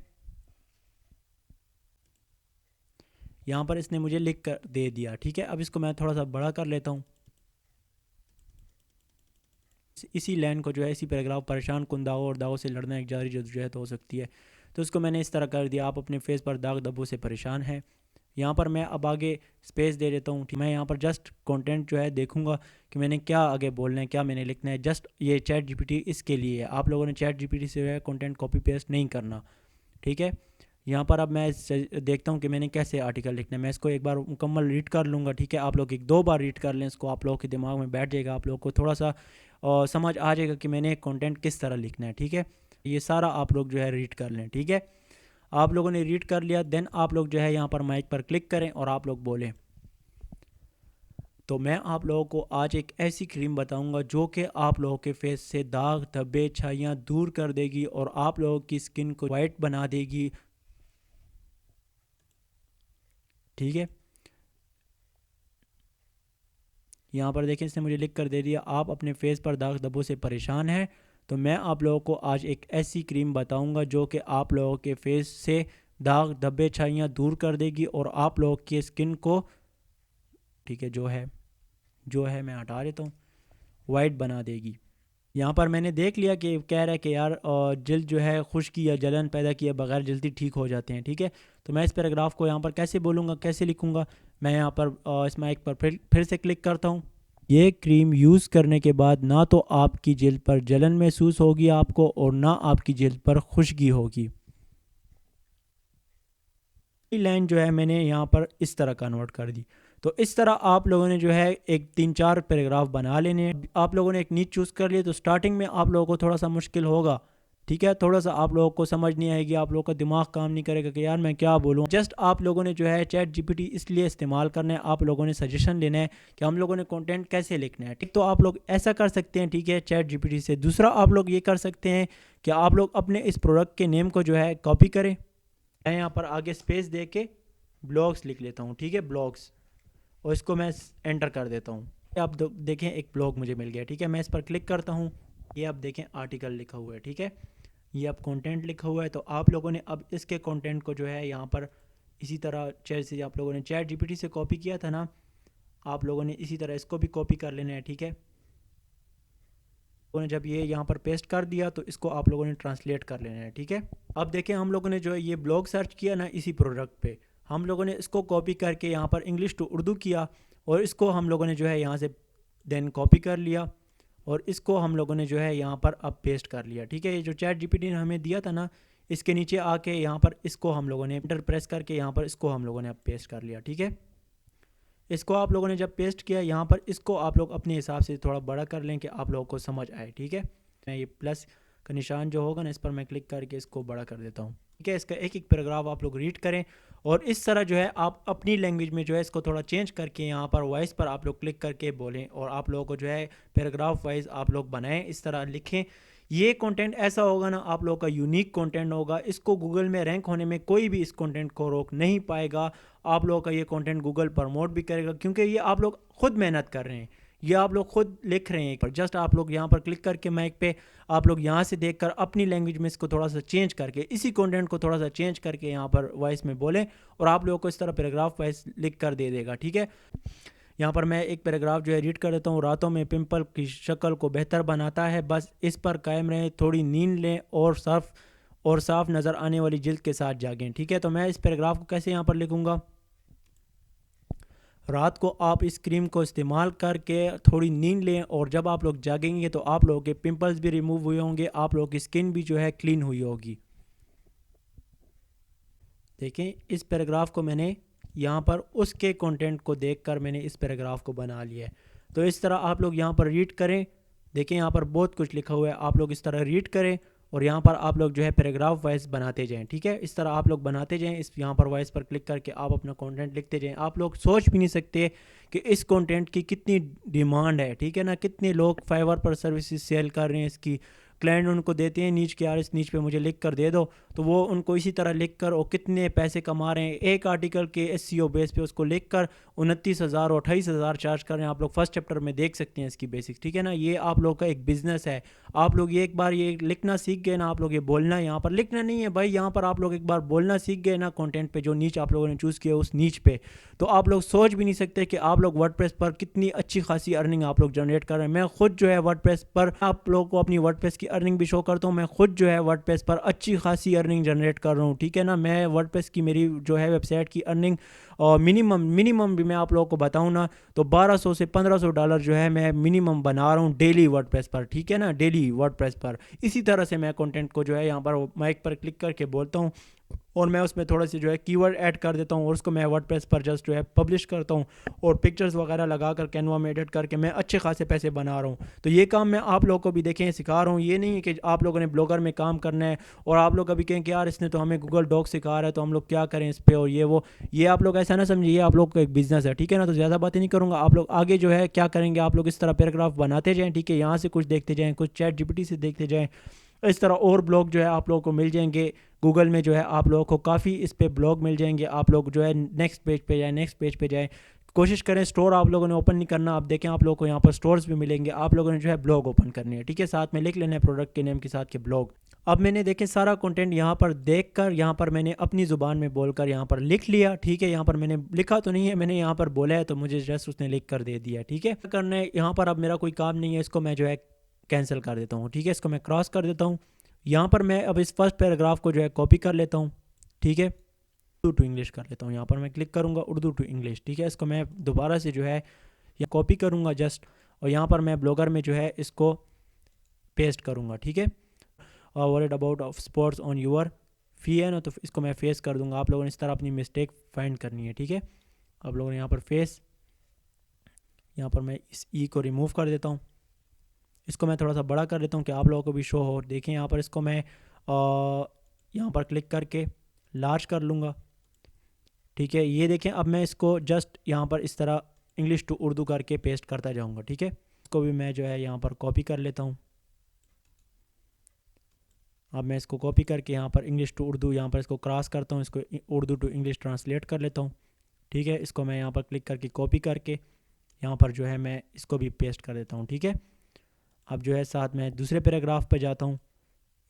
यहाँ पर इसने मुझे लिख कर दे दिया। ठीक है, अब इसको मैं थोड़ा सा बड़ा कर लेता हूँ। इसी लाइन को जो है, इसी पैराग्राफ परेशान कुन दागों और दागों से लड़ना एक जारी जद्दोजहद हो सकती है, तो उसको मैंने इस तरह कर दिया, आप अपने फेस पर दाग धब्बों से परेशान हैं। यहाँ पर मैं अब आगे स्पेस दे देता हूँ। मैं यहाँ पर जस्ट कंटेंट जो है देखूंगा कि मैंने क्या आगे बोलना है, क्या मैंने लिखना है। जस्ट ये चैट जीपीटी इसके लिए है, आप लोगों ने चैट जीपीटी से जो है कंटेंट कॉपी पेस्ट नहीं करना। ठीक है, यहाँ पर अब मैं देखता हूँ कि मैंने कैसे आर्टिकल लिखना है। मैं इसको एक बार मुकम्मल रीड कर लूँगा। ठीक है, आप लोग एक दो बार रीड कर लें इसको, आप लोगों के दिमाग में बैठ जाएगा, आप लोगों को थोड़ा सा समझ आ जाएगा कि मैंने कंटेंट किस तरह लिखना है। ठीक है, ये सारा आप लोग जो है रीड कर लें। ठीक है, आप लोगों ने रीड कर लिया, देन आप लोग जो है यहाँ पर माइक पर क्लिक करें और आप लोग बोलें। तो मैं आप लोगों को आज एक ऐसी क्रीम बताऊंगा जो कि आप लोगों के फेस से दाग धब्बे छाइयाँ दूर कर देगी और आप लोगों की स्किन को वाइट बना देगी। ठीक है, यहाँ पर देखें इसने मुझे लिख कर दे दिया, आप अपने फेस पर दाग धब्बों से परेशान हैं। तो मैं आप लोगों को आज एक ऐसी क्रीम बताऊंगा जो कि आप लोगों के फेस से दाग धब्बे छाइयाँ दूर कर देगी और आप लोगों की स्किन को, ठीक है, जो है मैं हटा देता हूँ, वाइट बना देगी। यहाँ पर मैंने देख लिया कि कह रहा है कि यार जल्द जो है खुश्की या जलन पैदा किए बगैर जल्दी ठीक हो जाते हैं। ठीक है, तो मैं इस पैराग्राफ को यहाँ पर कैसे बोलूँगा, कैसे लिखूँगा, मैं यहाँ पर इस माइक पर फिर से क्लिक करता हूँ। ये क्रीम यूज़ करने के बाद ना तो आपकी जिल्द पर जलन महसूस होगी आपको और ना आपकी जिल्द पर खुशकी होगी। लाइन जो है मैंने यहाँ पर इस तरह कन्वर्ट कर दी। तो इस तरह आप लोगों ने जो है एक 3-4 पैराग्राफ बना लेने हैं। आप लोगों ने एक नीच चूज़ कर लिया तो स्टार्टिंग में आप लोगों को थोड़ा सा मुश्किल होगा, ठीक है, थोड़ा सा आप लोगों को समझ नहीं आएगी, आप लोगों का दिमाग काम नहीं करेगा कि यार मैं क्या बोलूँ। जस्ट आप लोगों ने जो है चैट जीपीटी इसलिए इस्तेमाल करना है, आप लोगों ने सजेशन लेना है कि हम लोगों ने कंटेंट कैसे लिखना है, ठीक। तो आप लोग ऐसा कर सकते हैं, ठीक है, चैट जीपीटी से। दूसरा आप लोग ये कर सकते हैं कि आप लोग अपने इस प्रोडक्ट के नेम को जो है कॉपी करें। मैं यहाँ पर आगे स्पेस दे के ब्लॉग्स लिख लेता हूँ, ठीक है, ब्लॉग्स, और इसको मैं एंटर कर देता हूँ। आप देखें एक ब्लॉग मुझे मिल गया, ठीक है। मैं इस पर क्लिक करता हूँ, ये आप देखें आर्टिकल लिखा हुआ है, ठीक है, ये अब कंटेंट लिखा हुआ है। तो आप लोगों ने अब इसके कंटेंट को जो है यहाँ पर इसी तरह जैसे आप लोगों ने चैट जीपीटी से कॉपी किया था ना, आप लोगों ने इसी तरह इसको भी कॉपी कर लेना है, ठीक है। लोगों ने जब ये यहाँ पर पेस्ट कर दिया तो इसको आप लोगों ने ट्रांसलेट कर लेना है, ठीक है। अब देखें हम लोगों ने जो है ये ब्लॉग सर्च किया ना इसी प्रोडक्ट पे, हम लोगों ने इसको कॉपी करके यहाँ पर इंग्लिश टू उर्दू किया और इसको हम लोगों ने जो है यहाँ से देन कॉपी कर लिया और इसको हम लोगों ने जो है यहाँ पर अब पेस्ट कर लिया, ठीक है। ये जो चैट जीपीटी ने हमें दिया था ना, इसके नीचे आके यहाँ पर इसको हम लोगों ने एंटर प्रेस करके यहाँ पर इसको हम लोगों ने अब पेस्ट कर लिया, ठीक है। इसको आप लोगों ने जब पेस्ट किया यहाँ पर, इसको आप लोग अपने हिसाब से थोड़ा बड़ा कर लें कि आप लोगों को समझ आए, ठीक है। मैं ये प्लस का निशान जो होगा ना, इस पर मैं क्लिक करके इसको बड़ा कर देता हूँ, ठीक है। इसका एक एक पैराग्राफ आप लोग रीड करें और इस तरह जो है आप अपनी लैंग्वेज में जो है इसको थोड़ा चेंज करके यहाँ पर वॉइस पर आप लोग क्लिक करके बोलें और आप लोगों को जो है पैराग्राफ वाइज आप लोग बनाएं, इस तरह लिखें। ये कंटेंट ऐसा होगा ना आप लोगों का यूनिक कंटेंट होगा, इसको गूगल में रैंक होने में कोई भी इस कंटेंट को रोक नहीं पाएगा। आप लोगों का ये कंटेंट गूगल प्रमोट भी करेगा क्योंकि ये आप लोग खुद मेहनत कर रहे हैं, ये आप लोग खुद लिख रहे हैं। पर जस्ट आप लोग यहाँ पर क्लिक करके माइक पे आप लोग यहाँ से देखकर अपनी लैंग्वेज में इसको थोड़ा सा चेंज करके, इसी कंटेंट को थोड़ा सा चेंज करके यहाँ पर वॉइस में बोलें और आप लोगों को इस तरह पैराग्राफ वाइज लिख कर दे देगा, ठीक है। यहाँ पर मैं एक पैराग्राफ जो है रीड कर देता हूँ। रातों में पिंपल की शक्ल को बेहतर बनाता है, बस इस पर कायम रहें, थोड़ी नींद लें और साफ नज़र आने वाली जिल्द के साथ जागें, ठीक है। तो मैं इस पैराग्राफ को कैसे यहाँ पर लिखूँगा, रात को आप इस क्रीम को इस्तेमाल करके थोड़ी नींद लें और जब आप लोग जागेंगे तो आप लोगों के पिंपल्स भी रिमूव हुए होंगे, आप लोगों की स्किन भी जो है क्लीन हुई होगी। देखें इस पैराग्राफ को मैंने यहाँ पर उसके कंटेंट को देखकर मैंने इस पैराग्राफ को बना लिया है। तो इस तरह आप लोग यहाँ पर रीड करें, देखें यहाँ पर बहुत कुछ लिखा हुआ है, आप लोग इस तरह रीड करें और यहाँ पर आप लोग जो है पैराग्राफ वाइज बनाते जाएं, ठीक है। इस तरह आप लोग बनाते जाएं, इस यहाँ पर वाइज पर क्लिक करके आप अपना कंटेंट लिखते जाएं। आप लोग सोच भी नहीं सकते कि इस कंटेंट की कितनी डिमांड है, ठीक है ना, कितने लोग फाइवर पर सर्विसेज सेल कर रहे हैं इसकी। क्लाइंट उनको देते हैं नीच के, यार इस नीच पे मुझे लिख कर दे दो, तो वो उनको इसी तरह लिख कर और कितने पैसे कमा रहे हैं एक आर्टिकल के एसईओ बेस पे, उसको लिख कर 29,000 और 28,000 चार्ज कर रहे हैं। आप लोग फर्स्ट चैप्टर में देख सकते हैं इसकी बेसिक्स, ठीक है ना। ये आप लोग का एक बिजनेस है, आप लोग ये एक बार ये लिखना सीख गए ना, आप लोग ये बोलना, यहाँ पर लिखना नहीं है भाई, यहाँ पर आप लोग एक बार बोलना सीख गए ना कंटेंट पे, जो नीच आप लोगों ने चूज़ किया उस नीच पे, तो आप लोग सोच भी नहीं सकते कि आप लोग वर्डप्रेस पर कितनी अच्छी खासी अर्निंग आप लोग जनरेट कर रहे हैं। मैं खुद जो है वर्डप्रेस पर आप लोगों को अपनी वर्डप्रेस की अर्निंग भी शो करता हूँ, मैं खुद जो है वर्डप्रेस पर अच्छी खासी अर्निंग जनरेट कर रहा हूँ, ठीक है ना। मैं वर्डप्रेस की मेरी जो है वेबसाइट की अर्निंग और मिनिमम भी मैं आप लोगों को बताऊँ ना तो $1200 से $1500 जो है मैं मिनिमम बना रहा हूँ डेली वर्डप्रेस पर, ठीक है ना, डेली वर्डप्रेस पर। इसी तरह से मैं कंटेंट को जो है यहाँ पर माइक पर क्लिक करके बोलता हूँ और मैं उसमें थोड़ा सी जो है कीवर्ड ऐड कर देता हूँ और उसको मैं वर्डप्रेस पर जस्ट जो है पब्लिश करता हूँ और पिक्चर्स वगैरह लगा कर कैनवा में एडिट करके मैं अच्छे खासे पैसे बना रहा हूँ। तो ये काम मैं आप लोगों को भी देखें सिखा रहा हूँ, ये नहीं है कि आप लोगों ने ब्लॉगर में काम करना है और आप लोग अभी कहें कि यार इसने तो हमें गूगल डॉक सिखा रहा है तो हम लोग क्या करें इस पर और ये वो, ये आप लोग ऐसा ना समझिए, आप लोग का एक बिजनेस है, ठीक है ना। तो ज़्यादा बातें नहीं करूँगा, आप लोग आगे जो है क्या करेंगे, आप लोग इस तरह पैराग्राफ बनाते जाएँ, ठीक है, यहाँ से कुछ देखते जाएँ, कुछ चैट जीपीटी से देखते जाएँ, इस तरह और ब्लॉग जो है आप लोगों को मिल जाएंगे गूगल में, जो है आप लोगों को काफ़ी इस पे ब्लॉग मिल जाएंगे। आप लोग जो है नेक्स्ट पेज पे जाएँ, कोशिश करें स्टोर आप लोगों ने ओपन नहीं करना। आप देखें आप लोगों को यहाँ पर स्टोर्स भी मिलेंगे, आप लोगों ने जो है ब्लॉग ओपन करनी है, ठीक है, साथ में लिख लेना है प्रोडक्ट के नेम के साथ के ब्लॉग। अब मैंने देखे सारा कंटेंट यहाँ पर देखकर यहाँ पर मैंने अपनी ज़ुबान में बोलकर यहाँ पर लिख लिया, ठीक है। यहाँ पर मैंने लिखा तो नहीं है, मैंने यहाँ पर बोला है तो मुझे जस्ट उसने लिख कर दे दिया, ठीक है। करना है यहाँ पर, अब मेरा कोई काम नहीं है, इसको मैं जो है कैंसिल कर देता हूँ, ठीक है, इसको मैं क्रॉस कर देता हूँ। यहाँ पर मैं अब इस फर्स्ट पैराग्राफ को जो है कॉपी कर लेता हूँ, ठीक है, उर्दू टू इंग्लिश कर लेता हूँ। यहाँ पर मैं क्लिक करूँगा उर्दू टू इंग्लिश, ठीक है, इसको मैं दोबारा से जो है या कॉपी करूँगा जस्ट और यहाँ पर मैं ब्लॉगर में जो है इसको पेस्ट करूँगा, ठीक है। और worried about of spots on your fee है ना, तो इसको मैं फेस कर दूंगा। आप लोगों ने इस तरह अपनी मिस्टेक फाइंड करनी है, ठीक है। आप लोगों ने यहाँ पर फेस, यहाँ पर मैं इस ई को रिमूव कर देता हूँ, इसको मैं थोड़ा सा बड़ा कर देता हूँ कि आप लोगों को भी शो हो। देखें यहाँ पर इसको मैं यहाँ पर क्लिक करके लार्ज कर लूँगा, ठीक है। ये देखें, अब मैं इसको जस्ट यहाँ पर इस तरह इंग्लिश टू उर्दू करके पेस्ट करता जाऊँगा, ठीक है। इसको भी मैं जो है यहाँ पर कॉपी कर लेता हूँ। अब मैं इसको कॉपी करके यहाँ पर इंग्लिश टू उर्दू यहाँ पर इसको क्रॉस करता हूँ, इसको उर्दू टू इंग्लिश ट्रांसलेट कर लेता हूँ, ठीक है। इसको मैं यहाँ पर क्लिक करके कॉपी करके यहाँ पर जो है मैं इसको भी पेस्ट कर देता हूँ, ठीक है। अब जो है साथ में दूसरे पैराग्राफ पर जाता हूँ,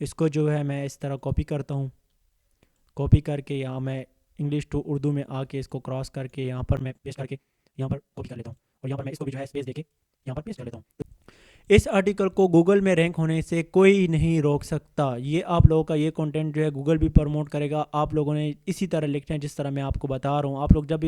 इसको जो है मैं इस तरह कॉपी करता हूँ, कॉपी करके यहाँ मैं इंग्लिश टू उर्दू में आके इसको क्रॉस करके यहाँ पर मैं पेस्ट करके यहाँ पर कॉपी कर लेता हूँ, और यहाँ पर मैं इसको भी जो है स्पेस देके यहाँ पर पेस्ट कर लेता हूँ। इस आर्टिकल को गूगल में रैंक होने से कोई नहीं रोक सकता। ये आप लोगों का ये कंटेंट जो है गूगल भी प्रमोट करेगा। आप लोगों ने इसी तरह लिखना है जिस तरह मैं आपको बता रहा हूँ। आप लोग जब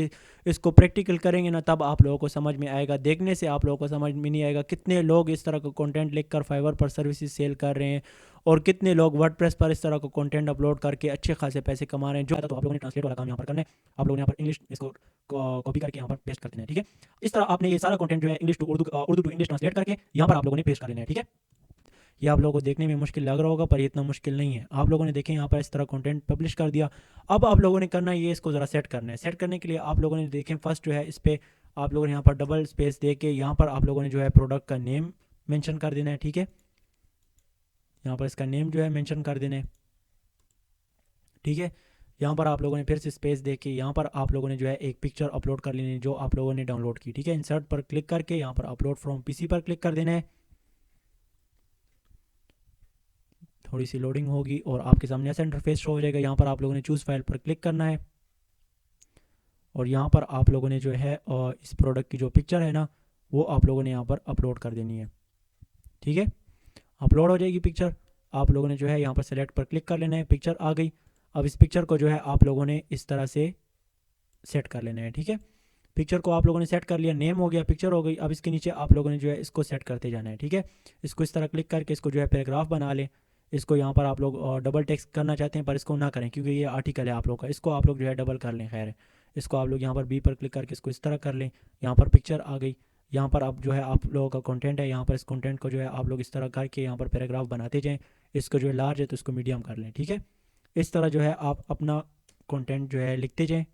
इसको प्रैक्टिकल करेंगे ना, तब आप लोगों को समझ में आएगा। देखने से आप लोगों को समझ में नहीं आएगा कितने लोग इस तरह का कंटेंट लिखकर फाइवर पर सर्विसेज सेल कर रहे हैं, और कितने लोग वर्डप्रेस पर इस तरह का कंटेंट अपलोड करके अच्छे खासे पैसे कमा रहे हैं। जो तो आप लोगों ने ट्रांसलेट वाला काम यहाँ पर करना है। आप लोगों ने यहाँ पर इंग्लिश इसको कॉपी करके यहाँ पर पेस्ट कर देना है, ठीक है। इस तरह आपने ये सारा कंटेंट जो है English to Urdu, Urdu to English translate करके यहाँ पर आप लोगों ने पेस्ट कर देना है, ठीक है। ये आप लोगों को देखने में मुश्किल लग रहा होगा, पर ये इतना मुश्किल नहीं है। आप लोगों ने देखें यहाँ पर इस तरह कंटेंट पब्लिश कर दिया। अब आप लोगों ने करना है ये, इसको ज़रा सेट करना है। सेट करने के लिए आप लोगों ने देखें फर्स्ट जो है इस पर आप लोगों ने यहाँ पर डबल स्पेस दे के यहाँ पर आप लोगों ने जो है प्रोडक्ट का नेम मेंशन कर देना है, ठीक है। यहाँ पर इसका नेम जो है मेंशन कर देना है, ठीक है। यहाँ पर आप लोगों ने फिर से स्पेस दे के यहाँ पर आप लोगों ने जो है एक पिक्चर अपलोड कर लेनी है जो आप लोगों ने डाउनलोड की, ठीक है। इंसर्ट पर क्लिक करके यहाँ पर अपलोड फ्रॉम पीसी पर क्लिक कर देना है। थोड़ी सी लोडिंग होगी और आपके सामने ऐसा इंटरफेस शो हो जाएगा। यहाँ पर आप लोगों ने चूज़ फाइल पर क्लिक करना है, और यहाँ पर आप लोगों ने जो है इस प्रोडक्ट की जो पिक्चर है ना, वो आप लोगों ने यहाँ पर अपलोड कर देनी है, ठीक है। अपलोड हो जाएगी पिक्चर। आप लोगों ने जो है यहाँ पर सेलेक्ट पर क्लिक कर लेना है, पिक्चर आ गई। अब इस पिक्चर को जो है आप लोगों ने इस तरह से सेट कर लेना है, ठीक है। पिक्चर को आप लोगों ने सेट कर लिया, नेम हो गया, पिक्चर हो गई। अब इसके नीचे आप लोगों ने जो है इसको सेट करते जाना है, ठीक है। इसको इस तरह क्लिक करके इसको जो है पैराग्राफ बना लें। इसको यहाँ पर आप लोग डबल टेक्स्ट करना चाहते हैं पर इसको ना करें क्योंकि ये आर्टिकल है आप लोग का। इसको आप लोग जो है डबल कर लें, खैर इसको आप लोग यहाँ पर बी पर क्लिक करके इसको इस तरह कर लें। यहाँ पर पिक्चर आ गई। यहाँ पर आप जो है आप लोगों का कंटेंट है, यहाँ पर इस कंटेंट को जो है आप लोग इस तरह करके यहाँ पर पैराग्राफ बनाते जाएँ। इसको जो है लार्ज है तो इसको मीडियम कर लें, ठीक है। इस तरह जो है आप अपना कंटेंट जो है लिखते जाएँ।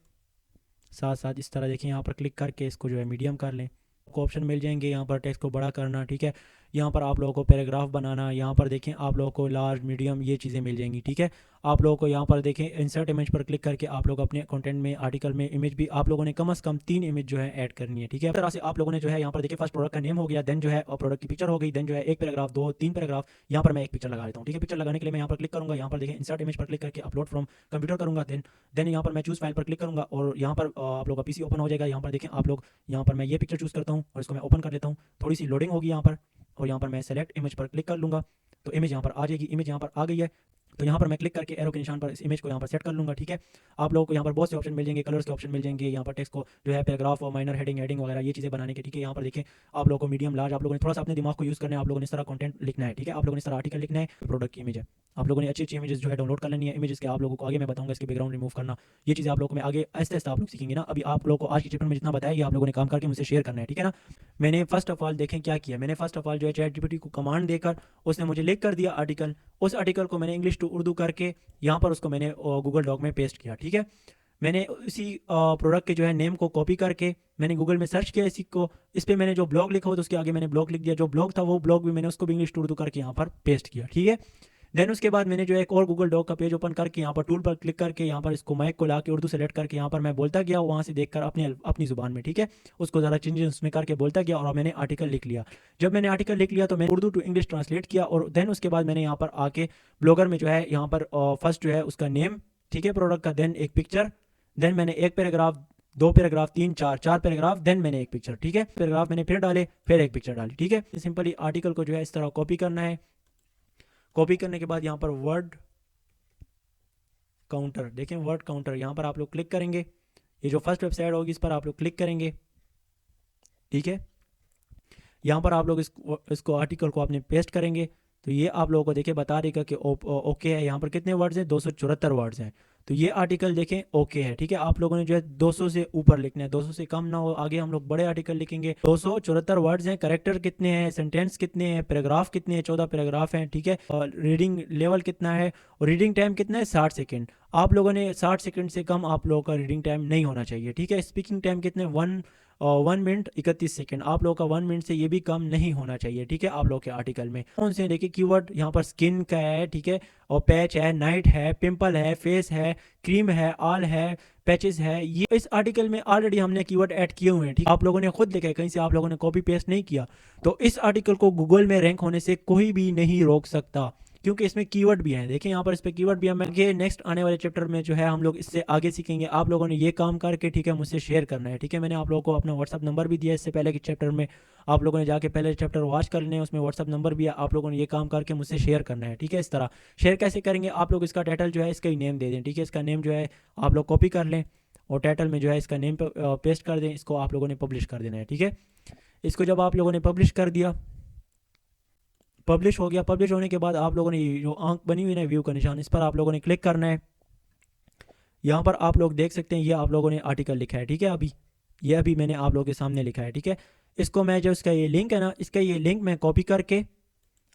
साथ साथ इस तरह देखें, यहाँ पर क्लिक करके इसको जो है मीडियम कर लें। आपको ऑप्शन मिल जाएंगे यहाँ पर टेक्स्ट को बड़ा करना, ठीक है। यहाँ पर आप लोगों को पैराग्राफ बनाना, यहाँ पर देखें आप लोगों को लार्ज मीडियम ये चीज़ें मिल जाएंगी, ठीक है। आप लोगों को यहाँ पर देखें इंसर्ट इमेज पर क्लिक करके आप लोग अपने कंटेंट में आर्टिकल में इमेज भी आप लोगों ने कम से कम 3 इमेज जो है ऐड करनी है, ठीक है। इस तरह से आप लोगों ने जो है यहाँ पर देखिए फर्स्ट प्रोडक्ट का नेम हो गया, देन जो है प्रोडक्ट की पिक्चर हो गई, देन जो है एक पैराग्राफ, 2-3 पैराग्राफ। यहाँ पर मैं एक पिक्चर लगा देता हूँ, ठीक है। पिक्चर लगाने के लिए मैं यहाँ पर क्लिक करूँगा, यहाँ पर देखें इंसर्ट इमेज पर क्लिक करके अपलोड फ्रॉम कंप्यूटर करूँगा, देन यहाँ पर मैं चूज़ फाइल पर क्लिक करूँगा और यहाँ पर आप लोग का पीसी ओपन हो जाएगा। यहाँ पर देखें आप लोग, यहाँ पर मैं ये पिक्चर चूज़ करता हूँ और इसको मैं ओपन कर देता हूँ। थोड़ी सी लोडिंग होगी यहाँ पर, और यहाँ पर मैं सेलेक्ट इमेज पर क्लिक कर लूँगा तो इमेज यहाँ पर आ जाएगी। इमेज यहाँ पर आ गई है तो यहाँ पर मैं क्लिक करके एरो के निशान पर इस इमेज को यहाँ पर सेट कर लूँगा, ठीक है। आप लोगों को यहाँ पर बहुत से ऑप्शन मिल जाएंगे, कलर्स के ऑप्शन मिल जाएंगे, यहाँ पर टेक्स्ट को जो है पैराग्राफ और माइनर हेडिंग हेडिंग वगैरह ये चीज़ें बनाने के, ठीक है। यहाँ पर देखें आप लोगों को मीडियम लार्ज आप लोगों ने थोड़ा सा अपने दिमाग को यूज़ करना है। आप लोगों ने इस तरह कंटेंट लिखना है, ठीक है। आप लोगों ने इस तरह आर्टिकल लिखना है, प्रोडक्ट की इमेज है। आप लोगों ने अच्छी अच्छी इमेजेस जो है डाउनलोड कर लेनी है। इमेजेस के आप लोगों को आगे मैं बताऊंगा, इसके बैकग्राउंड रिमूव करना, ये चीज़ें आप लोगों को मैं आगे आहिस्ते आहिस्ते आप लोग सीखेंगे ना। अभी आप लोगों को आज की चैप्टर में जितना बताया ये आप लोगों ने काम करके मुझसे शेयर करना है, ठीक है ना। मैंने फर्स्ट ऑफ ऑल देखें क्या किया, मैंने फर्स्ट ऑफ ऑल जो है चैट जीपीटी को कमांड देकर उसने मुझे लिख कर दिया आर्टिकल। उस आर्टिकल को मैंने इंग्लिश टू उर्दू करके यहाँ पर उसको मैंने गूगल डॉक में पेस्ट किया, ठीक है। मैंने इसी प्रोडक्ट के जो है नेम को कॉपी करके मैंने गूगल में सर्च किया इसी को, इस पर मैंने जो ब्लॉग लिखा हो तो उसके आगे मैंने ब्लॉग लिख दिया। जो ब्लॉग था वो ब्लॉग भी मैंने उसको भी इंग्लिश टू उर्दू करके यहाँ पर पेस्ट किया, ठीक है। देन उसके बाद मैंने जो एक और गूगल डॉक का पेज ओपन करके यहाँ पर टूल पर क्लिक करके यहाँ पर इसको माइक को ला के उर्दू सेलेक्ट करके यहाँ पर मैं बोलता गया, वहाँ से देखकर अपनी ज़ुबान में, ठीक है, उसको ज़रा चेंजेस उसमें करके बोलता गया और मैंने आर्टिकल लिख लिया। जब मैंने आर्टिकल लिख लिया तो मैंने उर्दू टू इंग्लिश ट्रांसलेट किया और देन उसके बाद मैंने यहाँ पर आके ब्लॉगर में जो है यहाँ पर फर्स्ट जो है उसका नेम, ठीक है, प्रोडक्ट का, देन एक पिक्चर, देन मैंने एक पैराग्राफ, 2 पैराग्राफ, 3 4 पैराग्राफ, देन मैंने एक पिक्चर, ठीक है। पैराग्राफ मैंने फिर डाले, फिर एक पिक्चर डाली, ठीक है। सिंपली आर्टिकल को जो है इस तरह कॉपी करना है। कॉपी करने के बाद यहाँ पर वर्ड काउंटर, देखें वर्ड काउंटर, यहाँ पर आप लोग क्लिक करेंगे। ये जो फर्स्ट वेबसाइट होगी इस पर आप लोग क्लिक करेंगे, ठीक है। यहाँ पर आप लोग इसको आर्टिकल को आपने पेस्ट करेंगे तो ये आप लोगों को देखिए बता देगा कि ओके है। यहाँ पर कितने वर्ड्स हैं, 274 वर्ड्स हैं। तो ये आर्टिकल देखें ओके है, ठीक है। आप लोगों ने जो है 200 से ऊपर लिखना है, 200 से कम ना हो। आगे हम लोग बड़े आर्टिकल लिखेंगे। 274 वर्ड्स हैं। करेक्टर कितने हैं, सेंटेंस कितने हैं, पैराग्राफ कितने हैं, 14 पैराग्राफ हैं, ठीक है। और रीडिंग लेवल कितना है और रीडिंग टाइम कितना है, 60 सेकेंड। आप लोगों ने 60 सेकेंड से कम आप लोगों का रीडिंग टाइम नहीं होना चाहिए, ठीक है। स्पीकिंग टाइम कितने, 1 मिनट 31 सेकेंड। आप लोगों का 1 मिनट से ये भी कम नहीं होना चाहिए, ठीक है। आप लोग के आर्टिकल में कौन से देखिए कीवर्ड, यहाँ पर स्किन का है, ठीक है, और पैच है, नाइट है, पिंपल है, फेस है, क्रीम है, ऑल है, पैचेस है। ये इस आर्टिकल में ऑलरेडी हमने कीवर्ड ऐड किए हुए हैं, ठीक। आप लोगों ने खुद लिखा है, कहीं से आप लोगों ने कॉपी पेस्ट नहीं किया। तो इस आर्टिकल को गूगल में रैंक होने से कोई भी नहीं रोक सकता, क्योंकि इसमें कीवर्ड भी है। देखिए यहाँ पर इस पे कीवर्ड भी है। मैं ये नेक्स्ट आने वाले चैप्टर में जो है हम लोग इससे आगे सीखेंगे। आप लोगों ने ये काम करके, ठीक है, मुझसे शेयर करना है, ठीक है। मैंने आप लोगों को अपना व्हाट्सअप नंबर भी दिया इससे पहले के चैप्टर में। आप लोगों ने जाके पहले चैप्टर वॉच कर लेने, उसमें व्हाट्सअप नंबर भी है। आप लोगों ने ये काम करके मुझसे शेयर करना है, ठीक है। इस तरह शेयर कैसे करेंगे, आप लोग इसका टाइटल जो है इसका ही नेम दे दें, ठीक है। इसका नेम जो है आप लोग कॉपी कर लें और टाइटल में जो है इसका नेम पेस्ट कर दें। इसको आप लोगों ने पब्लिश कर देना है, ठीक है। इसको जब आप लोगों ने पब्लिश कर दिया, पब्लिश हो गया। पब्लिश होने के बाद आप लोगों ने जो आंख बनी हुई है व्यू का निशान, इस पर आप लोगों ने क्लिक करना है। यहाँ पर आप लोग देख सकते हैं ये आप लोगों ने आर्टिकल लिखा है, ठीक है। अभी मैंने आप लोगों के सामने लिखा है, ठीक है। इसको मैं जो इसका ये लिंक है ना, इसका ये लिंक मैं कॉपी करके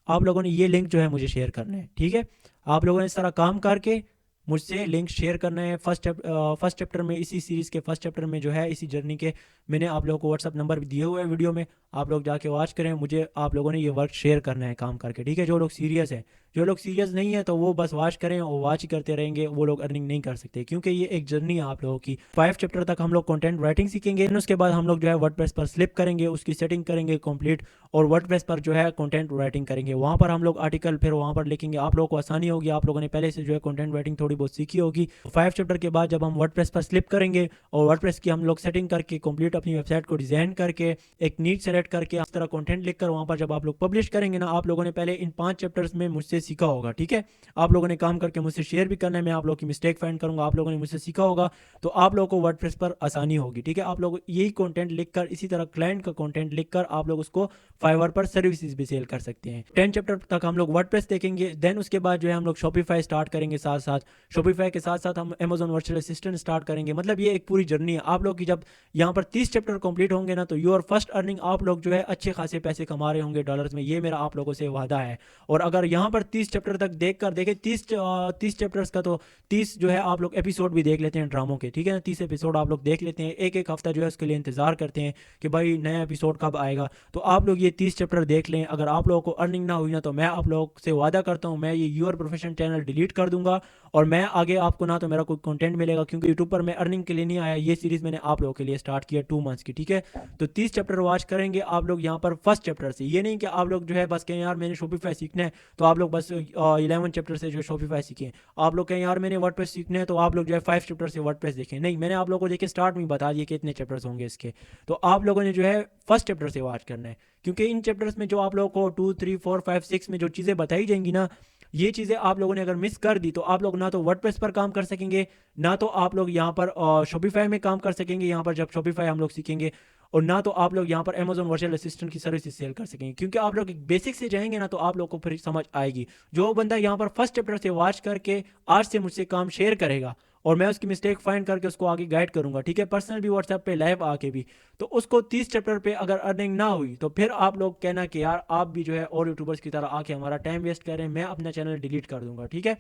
आप लोगों ने ये लिंक जो है मुझे शेयर करना है, ठीक है। आप लोगों ने इस तरह काम करके मुझसे लिंक शेयर करना है। फर्स्ट चैप्टर में, इसी सीरीज़ के फर्स्ट चैप्टर में जो है, इसी जर्नी के, मैंने आप लोगों को व्हाट्सअप नंबर भी दिए हुए हैं वीडियो में। आप लोग जाके वॉच करें। मुझे आप लोगों ने ये वर्क शेयर करना है काम करके, ठीक है। जो लोग सीरियस है, जो लोग सीरियस नहीं है तो वो बस वॉच करें और वॉच ही करते रहेंगे, वो लोग अर्निंग नहीं कर सकते, क्योंकि ये एक जर्नी है आप लोगों की। 5 चैप्टर तक हम लोग कंटेंट राइटिंग सीखेंगे, उसके बाद हम लोग जो है वर्डप्रेस पर स्लिप करेंगे, उसकी सेटिंग करेंगे कंप्लीट, और वर्डप्रेस पर जो है कंटेंट राइटिंग करेंगे। वहाँ पर हम लोग आर्टिकल फिर वहाँ पर लिखेंगे। आप लोगों को आसानी होगी, आप लोगों ने पहले से जो है कंटेंट राइटिंग थोड़ी बहुत सीखी होगी। 5 चैप्टर के बाद जब हम वर्डप्रेस पर स्लिप करेंगे और वर्डप्रेस की हम लोग सेटिंग करके कंप्लीट अपनी वेबसाइट को डिजाइन करके एक नीट सेलेक्ट करके इस तरह कंटेंट लिखकर वहाँ पर जब आप लोग पब्लिश करेंगे ना, आप लोगों ने पहले इन 5 चैप्टर्स में मुझसे सीखा होगा, ठीक है। आप लोगों ने काम करके मुझसे शेयर भी करना है। मैं आप लोगों की मिस्टेक फाइंड करूंगा, आप लोगों ने मुझसे सीखा होगा तो आप लोगों को वर्डप्रेस पर आसानी होगी, ठीक है। आप लोग यही कंटेंट लिखकर, इसी तरह क्लाइंट का कंटेंट लिखकर आप लोग उसको फाइवर पर सर्विसेज भी सेल कर सकते हैं। 10 चैप्टर तक हम लोग वर्डप्रेस देखेंगे। देन उसके बाद जो है हम लोग शॉपिफाई स्टार्ट करेंगे, साथ साथ शॉपिफाई के साथ साथ हम अमेजॉन वर्चुअल असिस्टेंट स्टार्ट करेंगे। मतलब ये एक पूरी जर्नी है आप लोग की। जब यहाँ पर 30 चैप्टर कंप्लीट होंगे ना, तो योर फर्स्ट अर्निंग, आप लोग जो है अच्छे खासे पैसे कमा रहे होंगे डॉलर्स में। ये मेरा आप लोगों से वादा है। और अगर यहाँ पर 30 चैप्टर तक देखें, 30 चैप्टर्स का तो 30 जो है आप लोग एपिसोड भी देख लेते हैं ड्रामों के, ठीक है ना। 30 एपिसोड आप लोग देख लेते हैं, एक एक हफ्ता जो है उसके लिए इंतजार करते हैं कि भाई नया एपिसोड कब आएगा। तो आप लोग ये 30 चैप्टर देख लें। अगर आप लोगों को अर्निंग ना हुई ना, तो मैं आप लोग से वादा करता हूँ, मैं ये योर प्रोफेशन चैनल डिलीट कर दूंगा और मैं आगे आपको ना तो मेरा कोई कंटेंट मिलेगा, क्योंकि यूट्यूब पर मैं अर्निंग के लिए नहीं आया। ये सीरीज मैंने आप लोगों के लिए स्टार्ट किया 2 मंथ्स की, ठीक है। तो 30 चैप्टर वॉच करेंगे आप लोग यहाँ पर फर्स्ट चैप्टर से। ये नहीं कि आप लोग जो है बस कहें यार मैंने शॉपिफाई सीखना है तो आप लोग बस 11 चैप्टर से जो शॉपिफाई सीखें। आप लोग कहें यार मैंने वर्डप्रेस सीखना है तो आप लोग जो है 5 चैप्टर से वर्डप्रेस देखें। नहीं, मैंने आप लोगों को देखिए स्टार्ट में बता दिया कि इतने चैप्टर्स होंगे इसके। तो आप लोगों ने जो है फर्स्ट चैप्टर से वॉच करना है, क्योंकि इन चैप्टर्स में जो आप लोगों को 2, 3, 4, 5, 6 में जो चीज़ें बताई जाएंगी ना, ये चीज़ें आप लोगों ने अगर मिस कर दी तो आप लोग ना तो वर्डप्रेस पर काम कर सकेंगे, ना तो आप लोग यहाँ पर शॉपिफाई में काम कर सकेंगे। यहाँ पर जब शॉपिफाई हम लोग सीखेंगे, और ना तो आप लोग यहाँ पर अमेजॉन वर्चुअल असिस्टेंट की सर्विस सेल कर सकेंगे, क्योंकि आप लोग बेसिक से जाएंगे ना तो आप लोग को फिर समझ आएगी। जो बंदा यहाँ पर फर्स्ट चैप्टर से वॉच करके आज से मुझसे काम शेयर करेगा और मैं उसकी मिस्टेक फाइंड करके उसको आगे गाइड करूंगा, ठीक है, पर्सनल भी व्हाट्सएप पे लाइव आके भी। तो उसको 30 चैप्टर पे अगर अर्निंग ना हुई तो फिर आप लोग कहना कि यार आप भी जो है और यूट्यूबर्स की तरह आके हमारा टाइम वेस्ट कर रहे हैं, मैं अपना चैनल डिलीट कर दूंगा, ठीक है।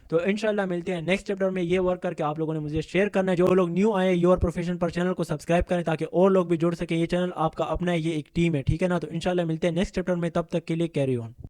तो इंशाल्लाह मिलते हैं नेक्स्ट चैप्टर में। ये वर्क करके आप लोगों ने मुझे शेयर करना है। जो लोग न्यू आए योर प्रोफेशन पर चैनल को सब्सक्राइब करें ताकि और लोग भी जुड़ सकें। ये चैनल आपका अपना है, ये एक टीम है, ठीक है ना। तो इंशाल्लाह मिलते हैं नेक्स्ट चैप्टर में, तब तक के लिए कैरी ऑन।